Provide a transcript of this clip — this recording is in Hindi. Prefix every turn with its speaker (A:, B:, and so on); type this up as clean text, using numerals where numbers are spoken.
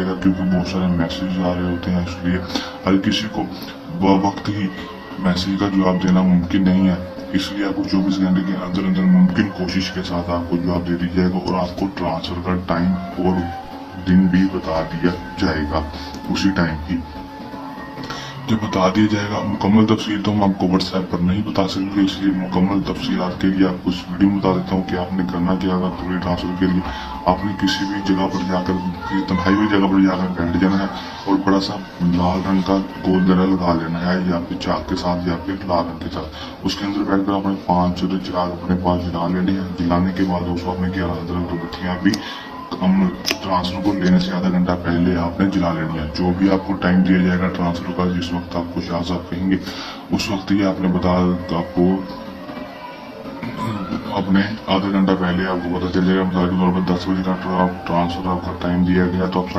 A: जाएगा, क्योंकि बहुत सारे मैसेज आ रहे होते हैं। इसलिए हर किसी को वक्त ही मैसेज का जवाब देना मुमकिन नहीं है, इसलिए आपको 24 घंटे के अंदर अंदर मुमकिन कोशिश के साथ आपको जवाब दे दिया जाएगा और आपको ट्रांसफर का टाइम और दिन भी बता दिया जाएगा उसी टाइम ही। जब बता दिया जाएगा मुकम्मल तफसील तो हम आपको व्हाट्सएप पर नहीं बता सकते, इसलिए मुकम्मल तफसील के लिए आपको इस वीडियो में बता देता हूँ कि आपने करना क्या होगा। पूरे ट्रांसफर के लिए आपने किसी भी जगह पर जाकर, तन्हाई हुई जगह पर जाकर बैठ जाना है और बड़ा सा लाल रंग का गोल दरा लगा लेना है या फिर चाक के साथ या फिर लाल रंग के साथ। उसके अंदर बैठकर आपने 5 चिराग अपने पास जला लेने हैं। जलाने के बाद उसको आपने 11 अगरबत्तियां भी हम ट्रांसफर को लेने से आधा घंटा पहले आपने जला लेनी है। जो भी आपको टाइम दिया जाएगा ट्रांसफर का, जिस वक्त आपको शाह साहब कहेंगे उस वक्त ही आपने आपको अपने आधा घंटा पहले आपको पता चल जाएगा। मिसाल के तौर पर 10 बजे का ट्रांसफर आपका टाइम दिया गया तो आप